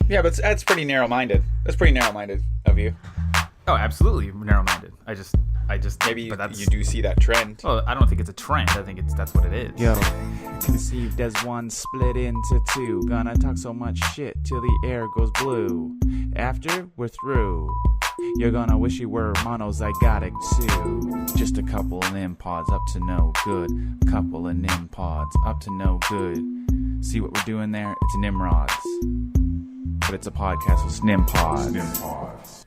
Yeah, but that's pretty narrow-minded. That's pretty narrow-minded of you. Oh, absolutely narrow-minded. I just. Maybe but that's, you do see that trend. Well, I don't think it's a trend. I think that's what it is. Yo, conceived as one split into two. Gonna talk so much shit till the air goes blue. After we're through, you're gonna wish you were monozygotic too. Just a couple of Nimpods up to no good. A couple of Nimpods up to no good. See what we're doing there? It's Nimrods. But it's a podcast with Nimpods.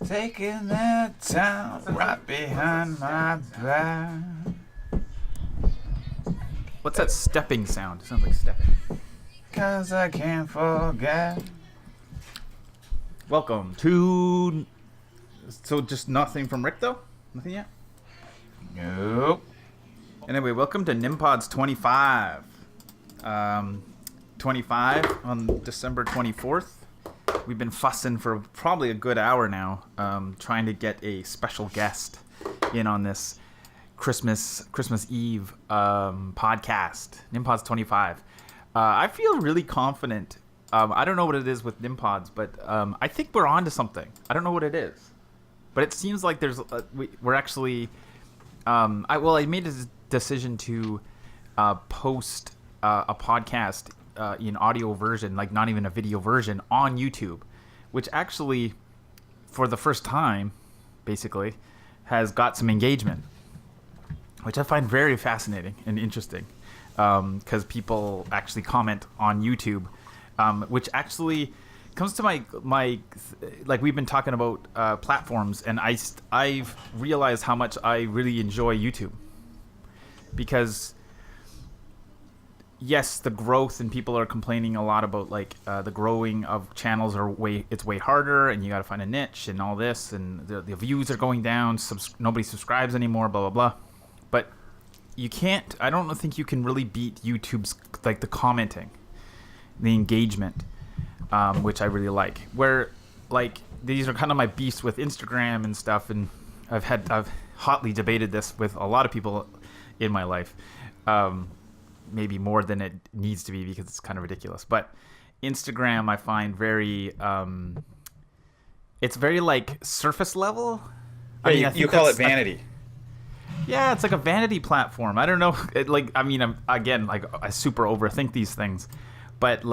Taking their time right behind my back. What's that stepping sound? It sounds like stepping. 'Cause I can't forget. Welcome to... So just nothing from Rick, though? Nothing yet? Nope. Anyway, welcome to Nimpods 25. 25 on December 24th. We've been fussing for probably a good hour now, trying to get a special guest in on this Christmas Eve podcast, Nimpods 25. I feel really confident. I don't know what it is with Nimpods, but I think we're on to something. I don't know what it is, but it seems like we're actually. I made a decision to post a podcast in audio version, like not even a video version, on YouTube, which actually, for the first time, basically, has got some engagement, which I find very fascinating and interesting, because people actually comment on YouTube, which actually comes to my like we've been talking about platforms, and I've realized how much I really enjoy YouTube, because yes, the growth, and people are complaining a lot about the growing of channels it's way harder, and you got to find a niche and all this, and the views are going down. Nobody subscribes anymore, blah blah blah. But you can't. I don't think you can really beat YouTube's the commenting, the engagement, which I really like. Where these are kind of my beefs with Instagram and stuff, and I've hotly debated this with a lot of people in my life. Maybe more than it needs to be, because it's kind of ridiculous. But Instagram, I find very, it's very surface level. I mean, you call it vanity. Yeah, it's like a vanity platform. I don't know. I super overthink these things, but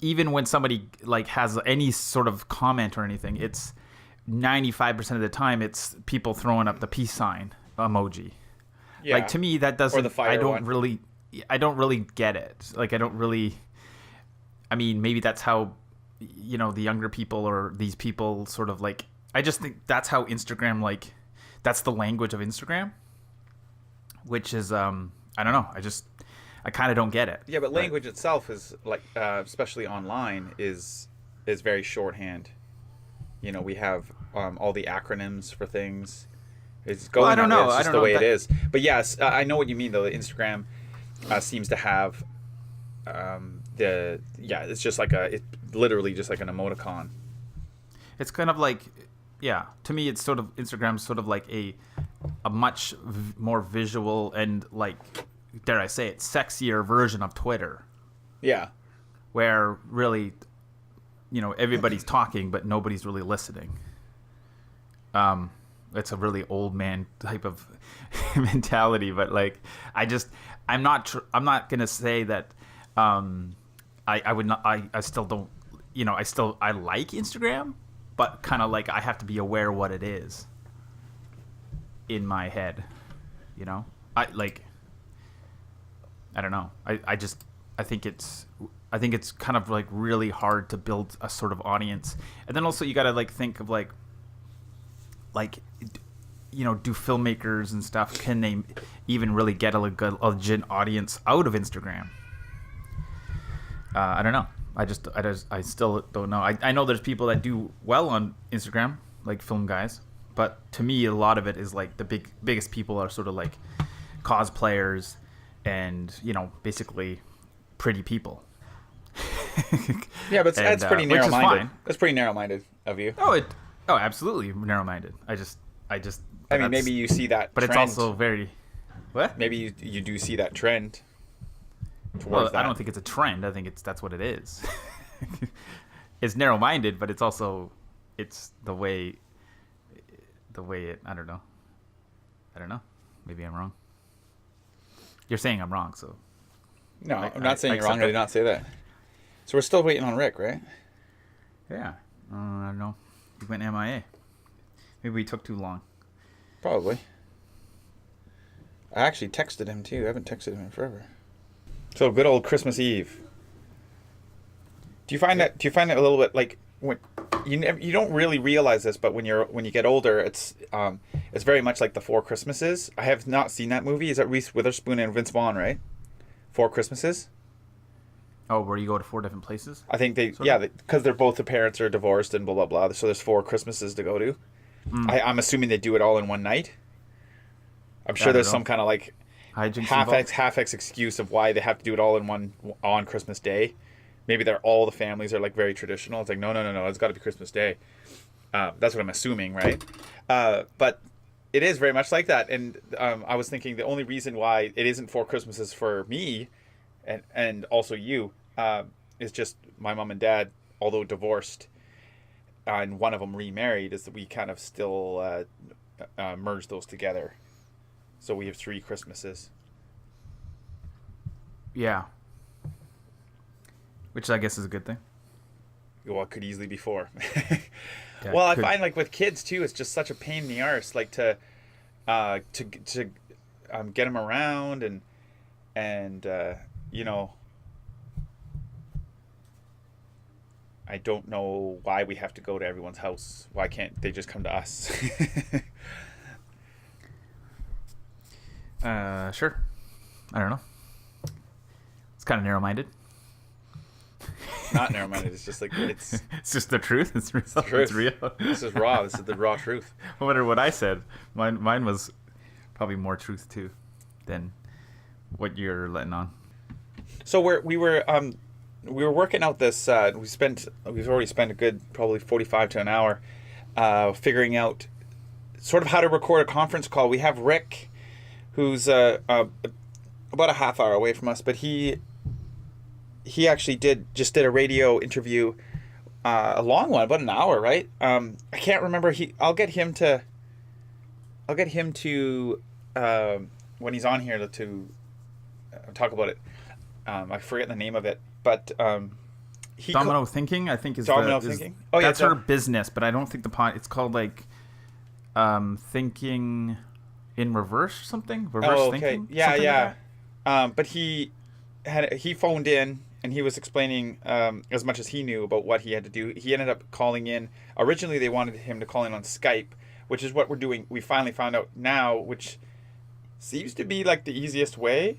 even when somebody has any sort of comment or anything, it's 95% of the time it's people throwing up the peace sign emoji. Yeah. To me, that doesn't. Or the fire one. I don't really get it. I don't really. I mean, maybe that's how, the younger people or these people sort of I just think that's how Instagram, that's the language of Instagram, which is, I don't know. I kind of don't get it. Yeah, but language itself is especially online, is very shorthand. We have all the acronyms for things. It's going. Well, I don't know. It's just the way it is. But yes, I know what you mean though. Instagram seems to have it's just it's literally just like an emoticon. It's kind of to me, it's sort of Instagram's sort of like a much more visual and dare I say it, sexier version of Twitter. Yeah. Where really, everybody's talking, but nobody's really listening. It's a really old man type of mentality, but I'm not gonna say that I would not. I still don't. I like Instagram, but kind of I have to be aware what it is in my head. I don't know. I think it's kind of really hard to build a sort of audience, and then also you got to think of do filmmakers and stuff, can they even really get a legit audience out of Instagram? I don't know. I still don't know. I know there's people that do well on Instagram, like film guys, but to me, a lot of it is the biggest people are sort of cosplayers and, basically pretty people. Yeah, but that's pretty narrow-minded. That's pretty narrow-minded of you. Oh, absolutely narrow-minded. I mean, maybe you see that but trend. It's also very... What? Maybe you do see that trend Well, I don't think it's a trend. I think that's what it is. it's narrow-minded, but it's also the way it. I don't know. Maybe I'm wrong. You're saying I'm wrong, so. No, I'm not saying you're wrong. I did not say that. So we're still waiting on Rick, right? Yeah. I don't know. He went MIA. Maybe we took too long. Probably. I actually texted him too. I haven't texted him in forever. So good old Christmas Eve. Do you find that a little bit like when you don't really realize this, but when you get older, it's very much like the Four Christmases. I have not seen that movie. Is that Reese Witherspoon and Vince Vaughn, right? Four Christmases. Oh, where you go to 4 different places? I think because they're both the parents are divorced and blah blah blah. So there's 4 Christmases to go to. I'm assuming they do it all in one night. I'm sure there's some kind of like half excuse of why they have to do it all in one on Christmas Day. Maybe all the families are like very traditional. It's like no, it's got to be Christmas Day. That's what I'm assuming, right? But it is very much like that. And I was thinking the only reason why it isn't 4 Christmases for me, and also you, is just my mom and dad, although divorced, and one of them remarried, is that we kind of still merge those together. So we have 3 Christmases. Yeah. Which I guess is a good thing. Well, it could easily be 4. Yeah, well, I find like with kids too, it's just such a pain in the arse, like to get them around and you know, I don't know why we have to go to everyone's house. Why can't they just come to us? Sure. I don't know. It's kind of narrow-minded. Not narrow-minded. It's just like it's just the truth. It's real. the truth. It's real. This is raw. This is the raw truth. No matter what I said, mine was probably more truth too than what you're letting on. So we were working out this. We've already spent a good probably 45 to an hour figuring out sort of how to record a conference call. We have Rick, who's about a half hour away from us, but he actually did a radio interview, a long one, about an hour, right? I can't remember. I'll get him to when he's on here to talk about it. I forget the name of it, but Domino Thinking, I think, is Domino Thinking. Oh yeah, that's her business, but I don't think it's called like Thinking in Reverse or something. Reverse Thinking. Yeah. Like but he phoned in and he was explaining as much as he knew about what he had to do. He ended up calling in. Originally, they wanted him to call in on Skype, which is what we're doing. We finally found out now, which seems to be like the easiest way.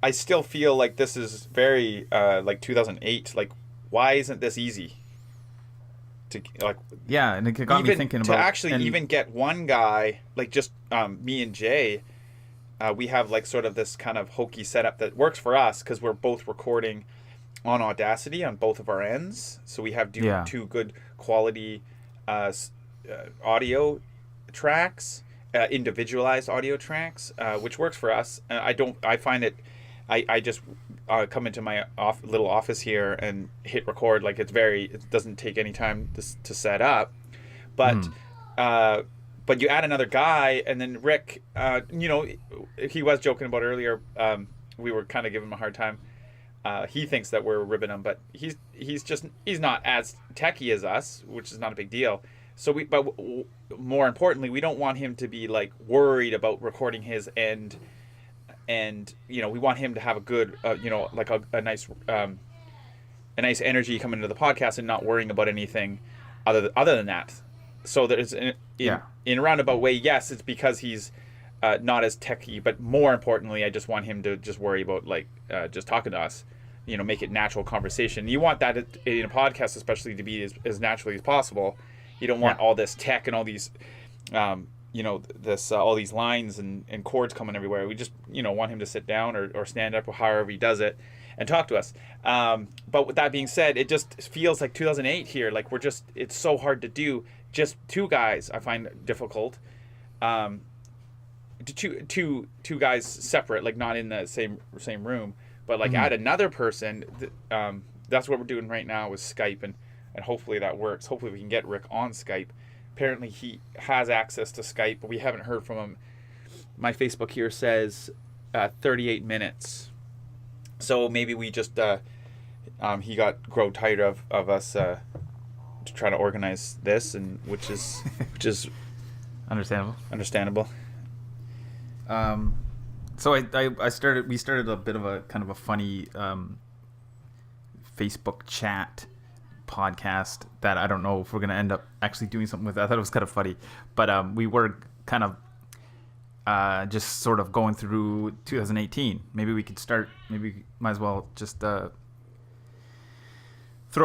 I still feel like this is very like 2008. Like, why isn't this easy? To like, yeah, and it got me thinking about to actually even get one guy, like just me and Jay. We have like sort of this kind of hokey setup that works for us because we're both recording on Audacity on both of our ends. So we have two good quality audio tracks, individualized audio tracks, which works for us. I find it. I just come into my little office here and hit record. Like it doesn't take any time to set up, but you add another guy, and then Rick, he was joking about earlier. We were kind of giving him a hard time. He thinks that we're ribbing him, but he's not as techie as us, which is not a big deal. So but more importantly, we don't want him to be like worried about recording his end. And we want him to have a good, like a nice energy coming into the podcast and not worrying about anything other than that. So there's in a roundabout way, yes, it's because he's not as techy, but more importantly, I just want him to just worry about like just talking to us, make it natural conversation. You want that in a podcast, especially, to be as naturally as possible. You don't want all this tech and all these. All these lines and chords coming everywhere. We just, want him to sit down or stand up or however he does it and talk to us. But with that being said, it just feels like 2008 here. Like it's so hard to do. Just 2 guys, I find difficult. Two guys separate, like not in the same room, but like add another person. that's what we're doing right now with Skype, and hopefully that works. Hopefully we can get Rick on Skype. Apparently he has access to Skype, but we haven't heard from him. My Facebook here says 38 minutes. So maybe we just he grow tired of us to try to organize this, and which is understandable. So we started a bit of a kind of a funny Facebook chat podcast that I don't know if we're going to end up actually doing something with. I thought it was kind of funny, but we were kind of just sort of going through 2018. Maybe we could start, maybe we might as well just throw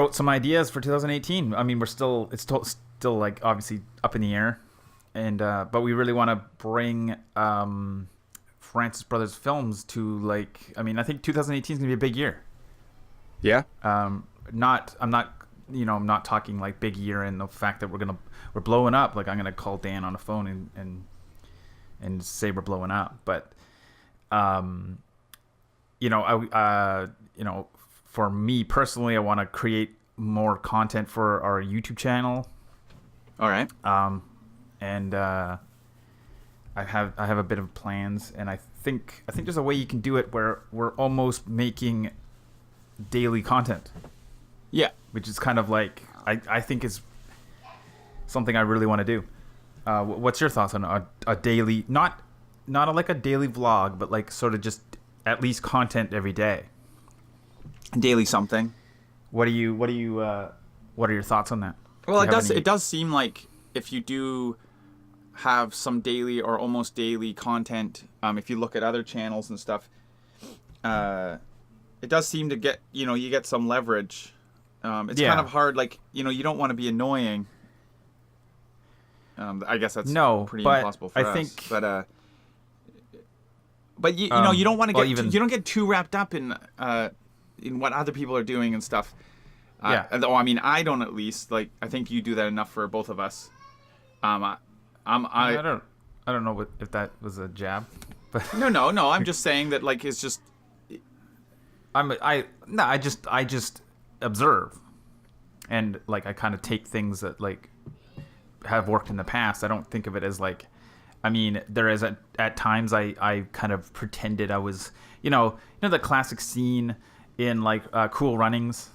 out some ideas for 2018. I mean, it's still like obviously up in the air, and but we really want to bring Francis Brothers Films to, like, I mean, I think 2018 is going to be a big year. Yeah. I'm not talking like big year in the fact that we're blowing up. Like, I'm going to call Dan on the phone and say we're blowing up. But, for me personally, I want to create more content for our YouTube channel. All right. And I have a bit of plans, and I think there's a way you can do it where we're almost making daily content. Yeah. Which is kind of like, I think is something I really want to do. What's your thoughts on a daily, not like a daily vlog, but like sort of just at least content every day? Daily something. What are your thoughts on that? Well, it does seem like if you do have some daily or almost daily content, if you look at other channels and stuff, it does seem to get, you get some leverage. It's kind of hard, like, you don't want to be annoying. I guess that's pretty impossible for us. But you don't want to get you don't get too wrapped up in what other people are doing and stuff. Though, I mean, I don't, at least. Like, I think you do that enough for both of us. I don't know if that was a jab, but no. I'm just saying that, like, it's just. I just observe, and like I kind of take things that like have worked in the past. I don't think of it as like, I mean, there is at times I kind of pretended I was, the classic scene in like Cool Runnings,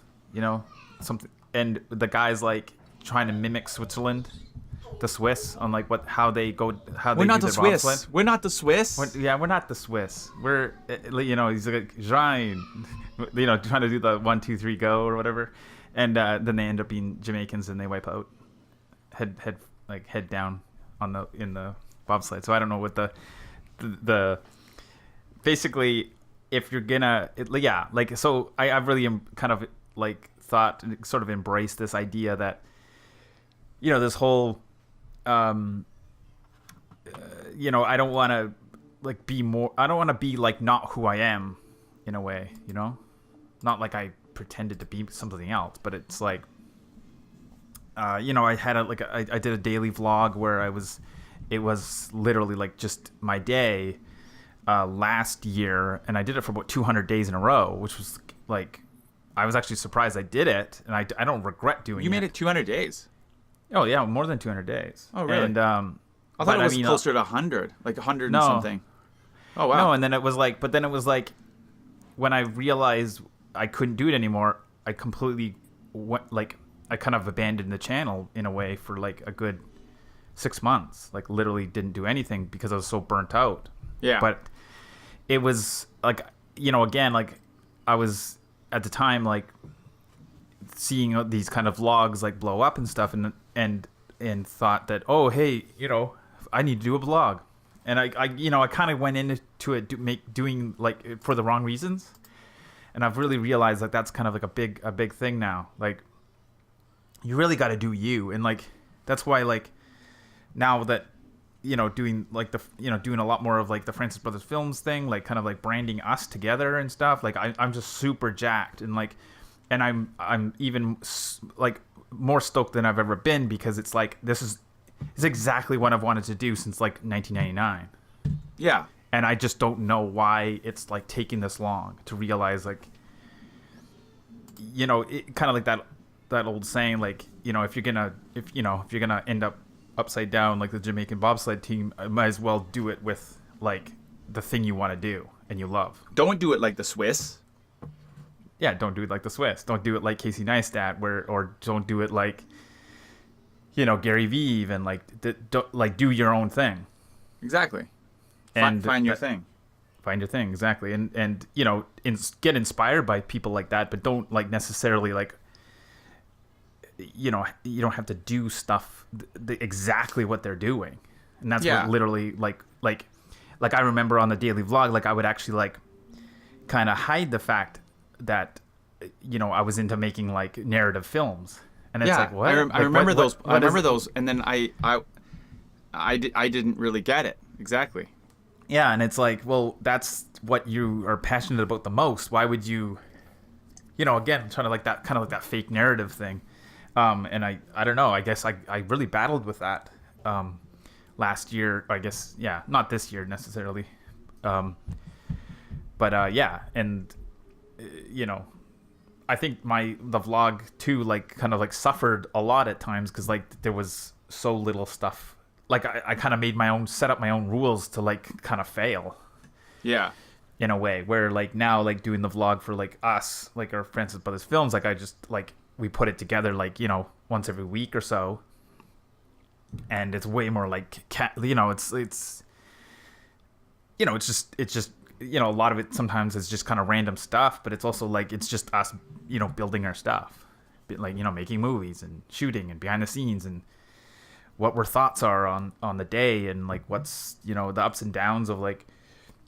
something, and the guy's like trying to mimic Switzerland. The Swiss on like we're not the Swiss. We're not the Swiss. We're not the Swiss. We're he's like Jean, trying to do the 1, 2, 3 go or whatever, and then they end up being Jamaicans and they wipe out head down in the bobsled. So I don't know what the basically, if you're gonna so I've really kind of like thought and sort of embraced this idea that this whole I don't want to like be more. I don't want to be like not who I am, in a way. Not like I pretended to be something else, but it's like, I had I did a daily vlog where it was literally like just my day last year, and I did it for about 200 days in a row, which was like, I was actually surprised I did it, and I don't regret doing it. You made it 200 days. Oh yeah, more than 200 days. Oh really? And I thought it was closer to 100, like 100 and something. Oh wow. No, and then it was like, when I realized I couldn't do it anymore, I completely I kind of abandoned the channel in a way for like a good 6 months. Like literally didn't do anything because I was so burnt out. Yeah. But it was like, again, like I was at the time like seeing these kind of vlogs like blow up and stuff, and thought that, oh hey, I need to do a vlog, and I kind of went into it doing like for the wrong reasons, and I've really realized like that's kind of like a big thing now. Like you really got to do you, and like that's why like now that doing like doing a lot more of like the Francis Brothers Films thing, like kind of like branding us together and stuff. Like I'm just super jacked, and like. And I'm even like more stoked than I've ever been, because it's like it's exactly what I've wanted to do since like 1999. Yeah. And I just don't know why it's like taking this long to realize, like, kind of like that old saying, like, if you're gonna end up upside down like the Jamaican bobsled team, I might as well do it with like the thing you want to do and you love. Don't do it like the Swiss. Yeah, don't do it like the Swiss. Don't do it like Casey Neistat, or don't do it like, Gary Vee even, like, do your own thing. Exactly. And find your thing. Find your thing, exactly. And get inspired by people like that, but don't like necessarily like, you don't have to do stuff exactly what they're doing. And that's what literally like I remember on the daily vlog, like I would actually like kind of hide the fact that, I was into making like narrative films. And it's like, what? I remember those. I remember those. And then I didn't really get it. Exactly. Yeah. And it's like, well, that's what you are passionate about the most. Why would you, again, trying to like that kind of like that fake narrative thing. And I don't know, I guess I really battled with that, last year, I guess. Yeah. Not this year necessarily. But yeah. And, I think the vlog too, like kind of like suffered a lot at times, because like there was so little stuff. Like I kind of set up my own rules to like kind of fail. Yeah. In a way where like now, like doing the vlog for like us, like our Francis Brothers Films, like I just like, we put it together like, once every week or so. And it's way more like, it's just, a lot of it sometimes is just kind of random stuff, but it's also like, it's just us, building our stuff, like, making movies and shooting and behind the scenes and what our thoughts are on the day, and like what's, the ups and downs of like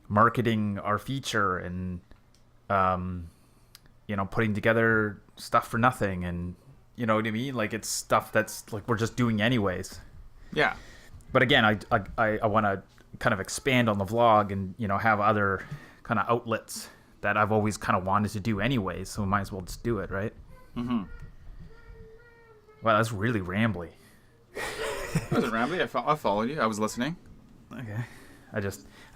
marketing our feature, and, putting together stuff for nothing, and you know what I mean? Like it's stuff that's like, we're just doing anyways. Yeah. But again, I want to kind of expand on the vlog and, have other kind of outlets that I've always kind of wanted to do anyways. So we might as well just do it. Right. Mm-hmm. Wow. That's really rambly. It wasn't rambly. I followed you. I was listening. Okay. I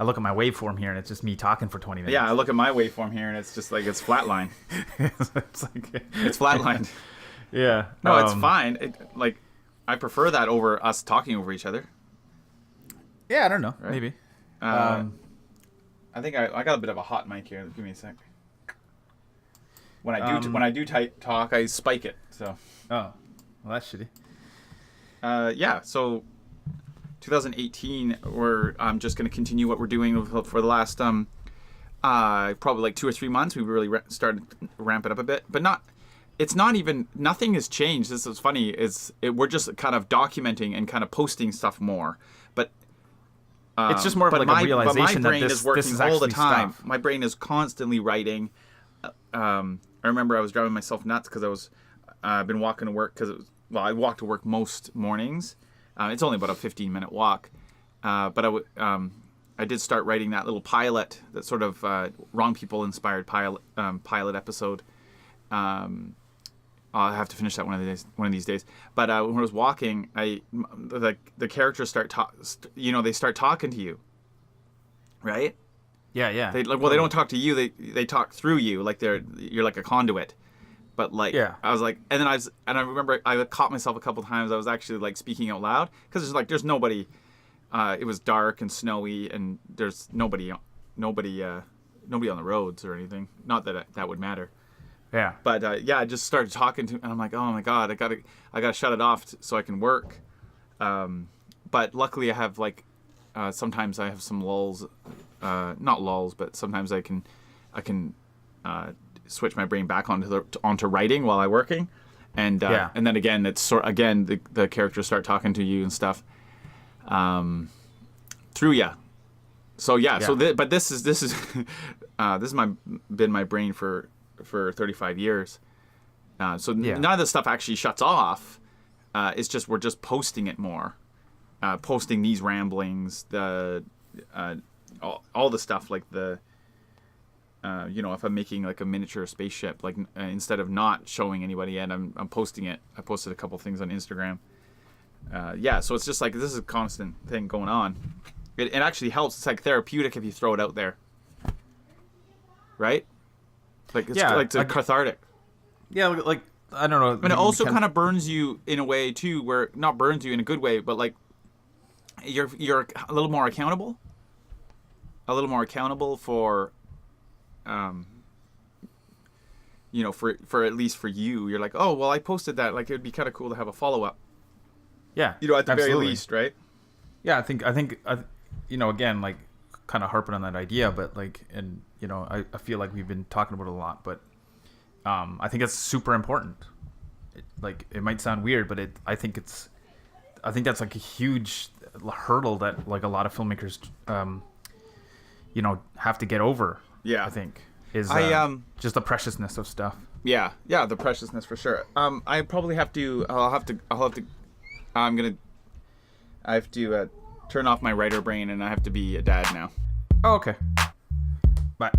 look at my waveform here and it's just me talking for 20 minutes. Yeah. I look at my waveform here and it's just like, it's flatline. It's flatlined. Yeah. No, it's fine. I prefer that over us talking over each other. Yeah, I don't know. Right? Maybe. I think I got a bit of a hot mic here. Give me a sec. When I do talk, I spike it. So. Oh, well, that's shitty. Yeah. So, 2018, we're just going to continue what we're doing for the last probably like 2 or 3 months. We really started to ramp it up a bit, but not. It's not even, nothing has changed. This is funny, we're just kind of documenting and kind of posting stuff more. But it's just more of like a realization that my brain is working all the time. Stuff. My brain is constantly writing. I remember I was driving myself nuts because I've been walking to work I walk to work most mornings. It's only about a 15-minute walk. But I did start writing that little pilot, that sort of Wrong People inspired pilot episode. I'll have to finish that one of these days. But when I was walking, the characters start talking to you, right? Yeah. They don't talk to you. They talk through you, like you're like a conduit. But like, yeah. I was like, and then I remember I caught myself a couple times. I was actually like speaking out loud because there's nobody. It was dark and snowy, and there's nobody on the roads or anything. Not that would matter. Yeah. But I just started talking to, and I'm like, oh my god, I gotta shut it off so I can work. But luckily, I have like, sometimes I have some lulls, not lulls, but sometimes I can switch my brain back onto writing while I'm working, and then again, the characters start talking to you and stuff, through you. So yeah. So but this is been my brain for 35 years. None of this stuff actually shuts off. It's just we're just posting it more, posting these ramblings, the all the stuff like the if I'm making like a miniature spaceship, like instead of not showing anybody yet, I'm posting it. I posted a couple things on Instagram. So it's just like this is a constant thing going on. It actually helps. It's like therapeutic if you throw it out there, right? Like it's cathartic. Yeah, like I don't know. And it also kind of burns you in a way too, where not burns you in a good way, but like you're a little more accountable. A little more accountable for, you know, for at least for you. You're like, oh well, I posted that. Like, it'd be kind of cool to have a follow up. Yeah, you know, at the very least, right? Yeah, I think, you know, again, like, kind of harping on that idea, but like, and you know, I feel like we've been talking about it a lot, but I think it's super important. It might sound weird, but I think that's like a huge hurdle that like a lot of filmmakers, you know, have to get over. Yeah, I think is just the preciousness of stuff. Yeah, the preciousness for sure. I probably have to. I have to turn off my writer brain, and I have to be a dad now. Oh, okay. Bye.